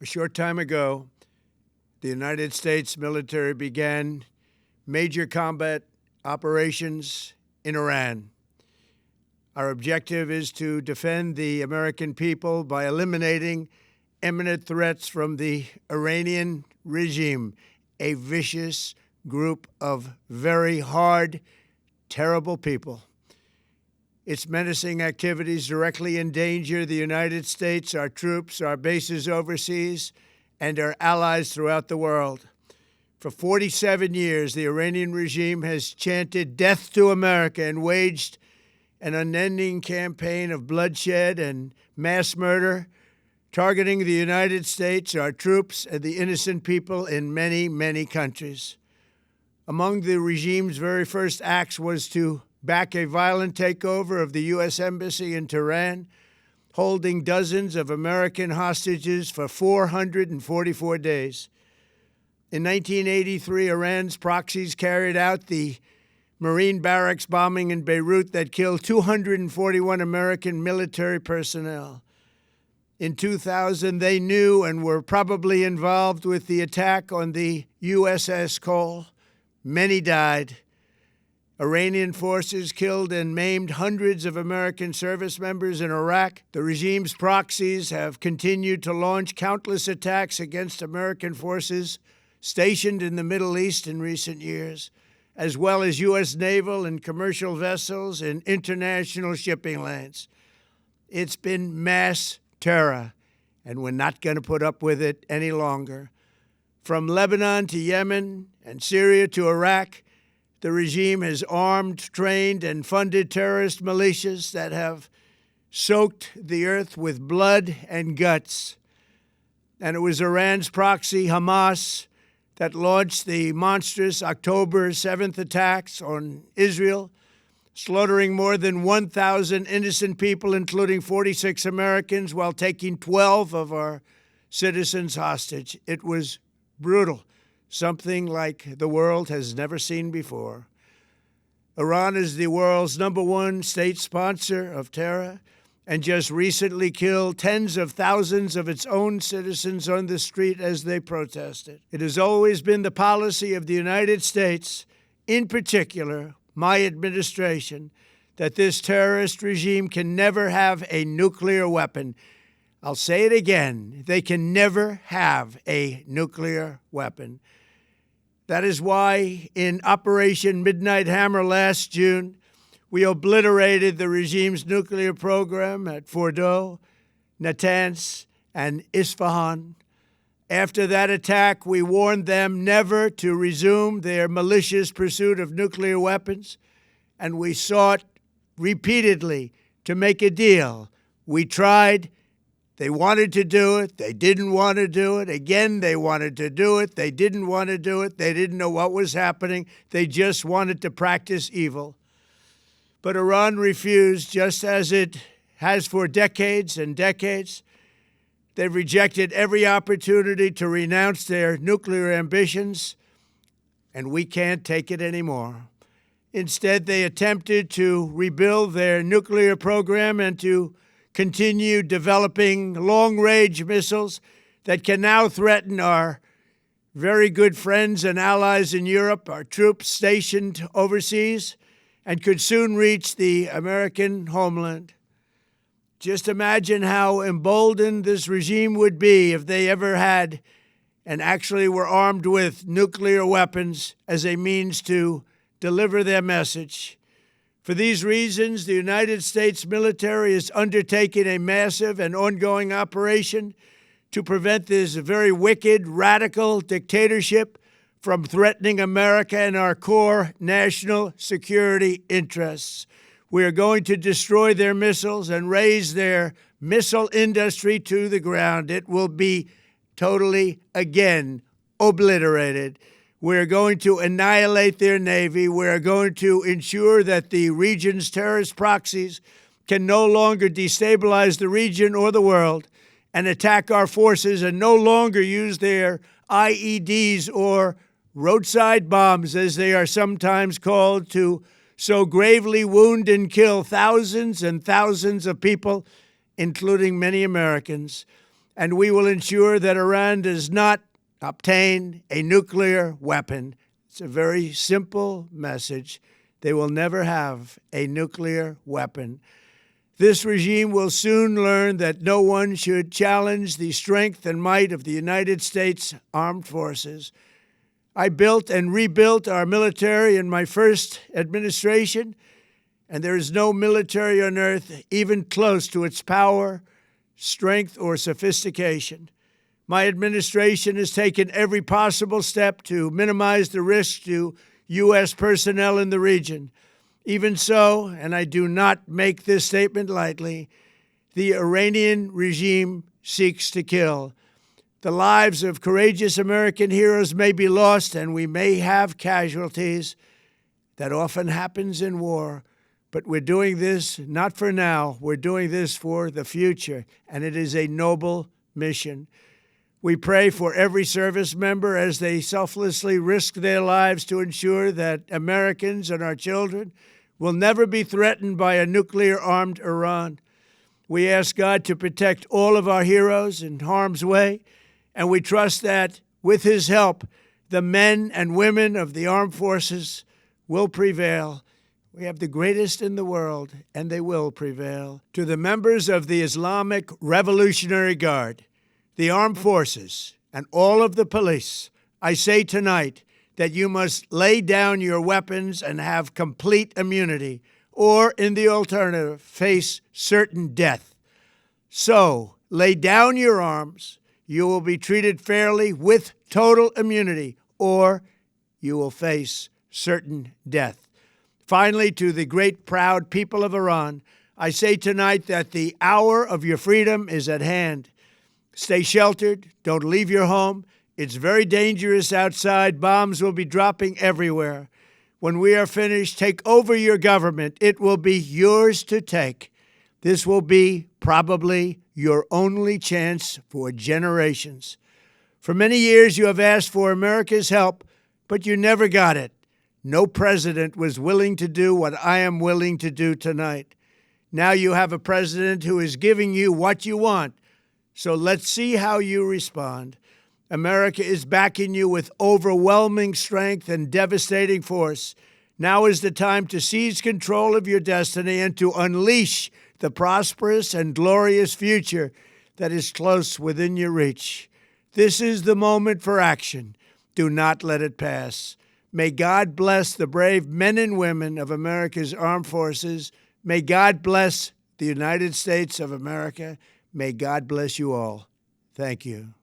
A short time ago, the United States military began major combat operations in Iran. Our objective is to defend the American people by eliminating imminent threats from the Iranian regime, a vicious group of very hard, terrible people. Its menacing activities directly endanger the United States, our troops, our bases overseas, and our allies throughout the world. For 47 years, the Iranian regime has chanted death to America and waged an unending campaign of bloodshed and mass murder, targeting the United States, our troops, and the innocent people in many, many countries. Among the regime's very first acts was to back a violent takeover of the U.S. Embassy in Tehran, holding dozens of American hostages for 444 days. In 1983, Iran's proxies carried out the Marine barracks bombing in Beirut that killed 241 American military personnel. In 2000, they knew and were probably involved with the attack on the USS Cole. Many died. Iranian forces killed and maimed hundreds of American service members in Iraq. The regime's proxies have continued to launch countless attacks against American forces stationed in the Middle East in recent years, as well as U.S. naval and commercial vessels in international shipping lanes. It's been mass terror, and we're not going to put up with it any longer. From Lebanon to Yemen and Syria to Iraq, the regime has armed, trained, and funded terrorist militias that have soaked the earth with blood and guts. And it was Iran's proxy, Hamas, that launched the monstrous October 7th attacks on Israel, slaughtering more than 1,000 innocent people, including 46 Americans, while taking 12 of our citizens hostage. It was brutal, something like the world has never seen before. Iran is the world's #1 state sponsor of terror and just recently killed tens of thousands of its own citizens on the street as they protested. It has always been the policy of the United States, in particular, my administration, that this terrorist regime can never have a nuclear weapon. I'll say it again, they can never have a nuclear weapon. That is why in Operation Midnight Hammer last June, we obliterated the regime's nuclear program at Fordow, Natanz, and Isfahan. After that attack, we warned them never to resume their malicious pursuit of nuclear weapons, and we sought repeatedly to make a deal. We tried. They wanted to do it. They didn't want to do it. Again, they wanted to do it. They didn't want to do it. They didn't know what was happening. They just wanted to practice evil. But Iran refused, just as it has for decades and decades. They've rejected every opportunity to renounce their nuclear ambitions, and we can't take it anymore. Instead, they attempted to rebuild their nuclear program and to continue developing long-range missiles that can now threaten our very good friends and allies in Europe, our troops stationed overseas, and could soon reach the American homeland. Just imagine how emboldened this regime would be if they ever had and actually were armed with nuclear weapons as a means to deliver their message. For these reasons, the United States military is undertaking a massive and ongoing operation to prevent this very wicked, radical dictatorship from threatening America and our core national security interests. We are going to destroy their missiles and raise their missile industry to the ground. It will be totally, again, obliterated. We're going to annihilate their Navy. We're going to ensure that the region's terrorist proxies can no longer destabilize the region or the world and attack our forces and no longer use their IEDs or roadside bombs, as they are sometimes called, to so gravely wound and kill thousands and thousands of people, including many Americans. and we will ensure that Iran does not obtain a nuclear weapon. It's a very simple message. They will never have a nuclear weapon. This regime will soon learn that no one should challenge the strength and might of the United States Armed Forces. I built and rebuilt our military in my first administration, and there is no military on earth even close to its power, strength, or sophistication. My administration has taken every possible step to minimize the risk to U.S. personnel in the region. Even so, and I do not make this statement lightly, the Iranian regime seeks to kill. The lives of courageous American heroes may be lost, and we may have casualties. That often happens in war. But we're doing this not for now. We're doing this for the future, and it is a noble mission. We pray for every service member as they selflessly risk their lives to ensure that Americans and our children will never be threatened by a nuclear-armed Iran. We ask God to protect all of our heroes in harm's way, and we trust that, with His help, the men and women of the armed forces will prevail. We have the greatest in the world, and they will prevail. To the members of the Islamic Revolutionary Guard, the armed forces, and all of the police, I say tonight that you must lay down your weapons and have complete immunity, or, in the alternative, face certain death. So, lay down your arms. You will be treated fairly with total immunity, or you will face certain death. Finally, to the great proud people of Iran, I say tonight that the hour of your freedom is at hand. Stay sheltered. Don't leave your home. It's very dangerous outside. Bombs will be dropping everywhere. When we are finished, take over your government. It will be yours to take. This will be probably your only chance for generations. For many years, you have asked for America's help, but you never got it. No president was willing to do what I am willing to do tonight. Now you have a president who is giving you what you want. So let's see how you respond. America is backing you with overwhelming strength and devastating force. Now is the time to seize control of your destiny and to unleash the prosperous and glorious future that is close within your reach. This is the moment for action. Do not let it pass. May God bless the brave men and women of America's armed forces. May God bless the United States of America. May God bless you all. Thank you.